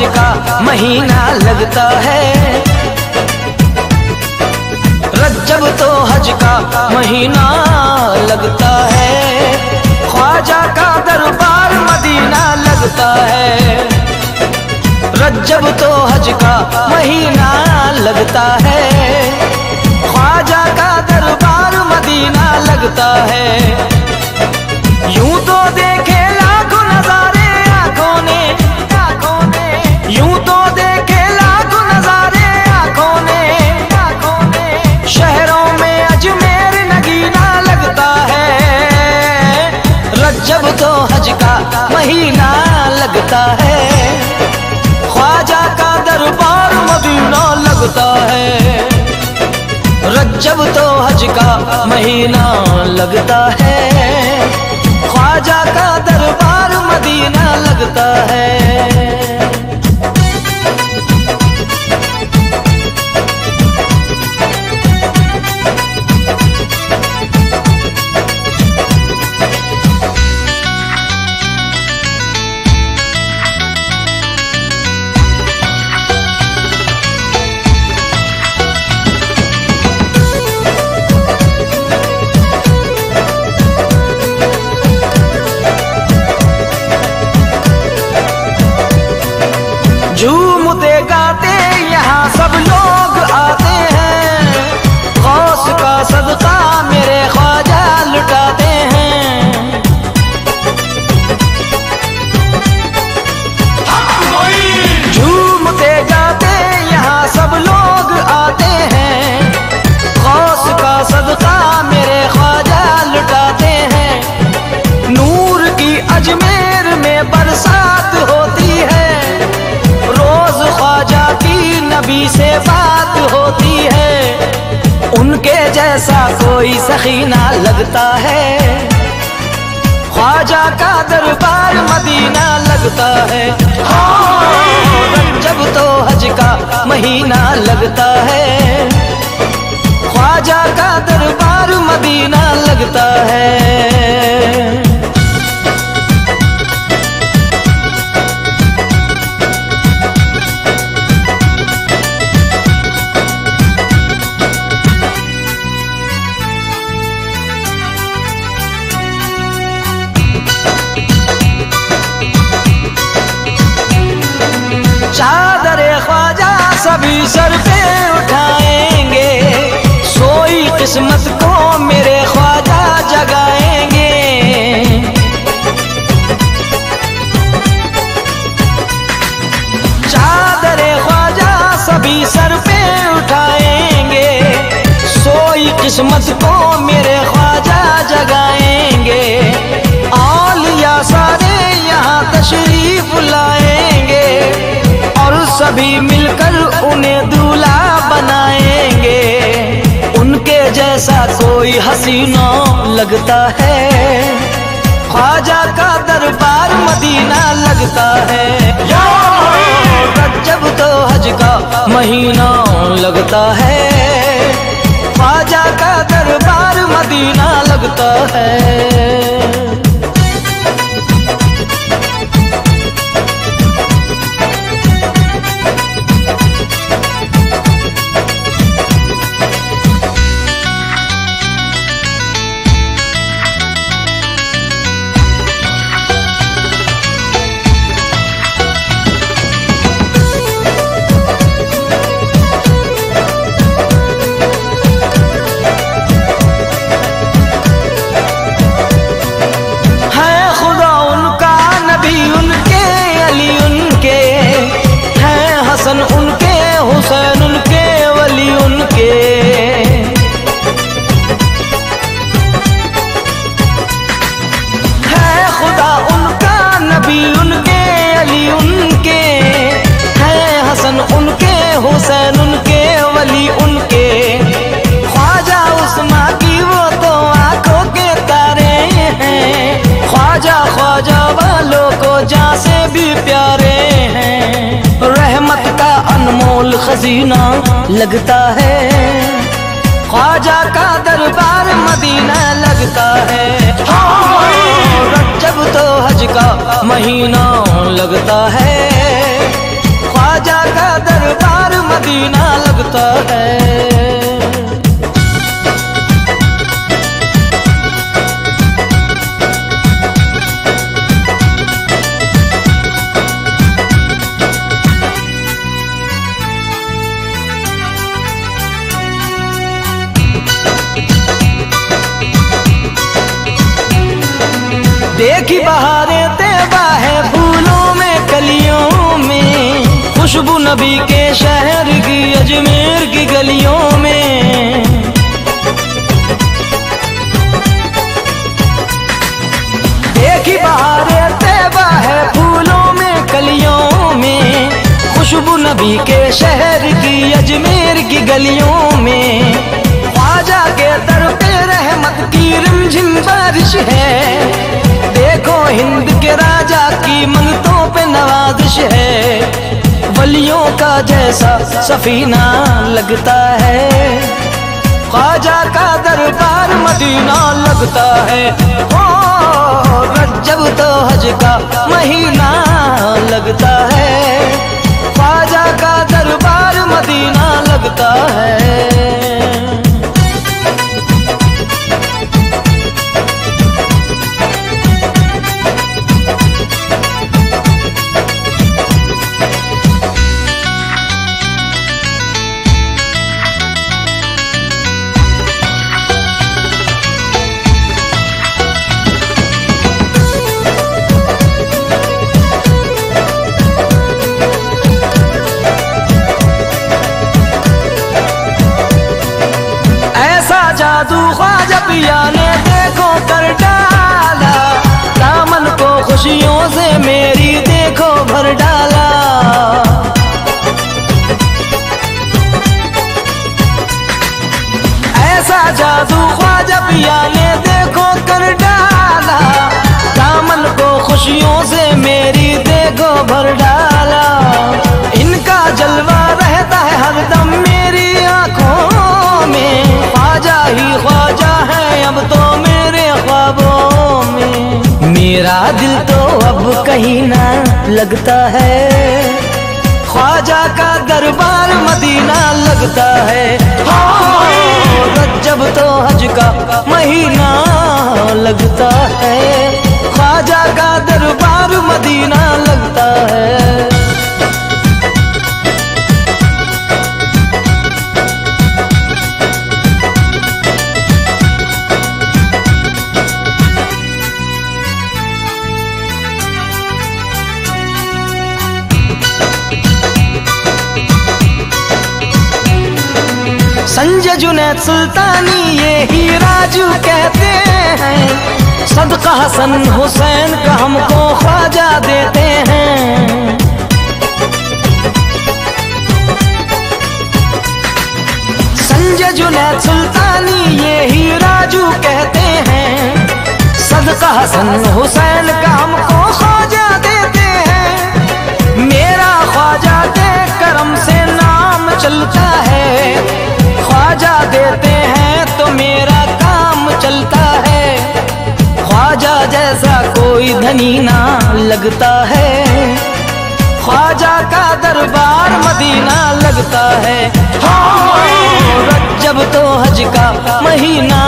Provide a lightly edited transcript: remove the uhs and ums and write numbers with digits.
का महीना लगता है, रज्जब तो हज का महीना लगता है, ख्वाजा का दरबार मदीना लगता है। रज्जब तो हज का महीना लगता है, ख्वाजा का दरबार मदीना लगता है। यूं तो देखे लाखों नजारे आंखों ने, यूं तो देखे लाखों नजारे आंखों ने, शहरों में अजमेर नगीना लगता है। रज्जब तो हज का महीना लगता है, ख्वाजा का दरबार मदीना लगता है। रज्जब तो हज का महीना लगता है, ख्वाजा का दरबार मदीना लगता है। झूमते गाते यहाँ सब लोग आते हैं, गौस का सदका मेरे ख्वाजा लुटाते हैं। झूमते गाते यहाँ सब लोग आते हैं, गौस का सदका मेरे ख्वाजा लुटाते हैं। नूर की अजमेर में बरसात होती है, ख्वाजा की नबी से बात होती है। उनके जैसा कोई सखीना लगता है, ख्वाजा का दरबार मदीना लगता है। रज्जब तो हज का महीना लगता है, ख्वाजा का दरबार मदीना लगता है। चादरे ख्वाजा सभी सर पे उठाएंगे, सोई किस्मत को मेरे ख्वाजा जगाएंगे। चादरे ख्वाजा सभी सर पे उठाएंगे, सोई किस्मत को मेरे ख्वाजा जगाएंगे। औलिया सारे यहाँ तशरीफ लाएंगे, सभी मिलकर उन्हें दूल्हा बनाएंगे। उनके जैसा कोई हसीना लगता है, ख्वाजा का दरबार मदीना लगता है। रज्जब तो हज का महीना लगता है, ख्वाजा का दरबार मदीना लगता है। उनके हुसैन उनके वली उनके, है खुदा उनका नबी उनके अली उनके, है हसन उनके हुसैन उनके वली उनके। ख्वाजा उस्मा की वो तो आंखों के तारे हैं, ख्वाजा ख्वाजा वालों को जान से भी प्यारे हैं। रहमत का अनमोल खजीना लगता है, ख्वाजा का दरबार मदीना लगता है। रज्जब तो हज का महीना लगता है, लगता है। देखी बहारें तैबा है फूलों में कलियों में, खुशबू नबी के शहर की अजमेर की गलियों में। देखी बहारें तैबा है फूलों में कलियों में, खुशबू नबी के शहर की अजमेर की गलियों में। ख्वाजा के दर पे रहमत की रिमझिम बारिश है, देखो हिंद के राजा की मंगतों पे नवाजिश है। वलियों का जैसा सफीना लगता है, ख्वाजा का दरबार मदीना लगता है। ओ रज्जब तो हज का महीना लगता है, ख्वाजा का दरबार मदीना लगता है। जादू ख्वाजा पिया ने देखो कर डाला, दामन को खुशियों से मेरी देखो भर डाला। ऐसा जादू ख्वाजा पिया ने देखो कर डाला, दामन को खुशियों से मेरी देखो भर डाला। इनका जलवा रहता है हरदम मेरी आंखों में, ख्वाजा ही ख्वाजा है अब तो मेरे ख्वाबों में। मेरा दिल तो अब कहीं ना लगता है, ख्वाजा का दरबार मदीना लगता है। रज्जब तो हज का महीना लगता है, ख्वाजा का दरबार मदीना लगता है। संजय जुनैद सुल्तानी ये ही राजू कहते हैं, सदका हसन हुसैन का हमको ख्वाजा देते हैं। संजय जुनैद सुल्तानी ये ही राजू कहते हैं, सदका हसन हुसैन का हमको ख्वाजा देते हैं। मेरा ख्वाजा के करम से नाम चलता है, ख्वाजा देते हैं तो मेरा काम चलता है। ख्वाजा जैसा कोई धनी ना लगता है, ख्वाजा का दरबार मदीना लगता है। रज्जब तो हज का महीना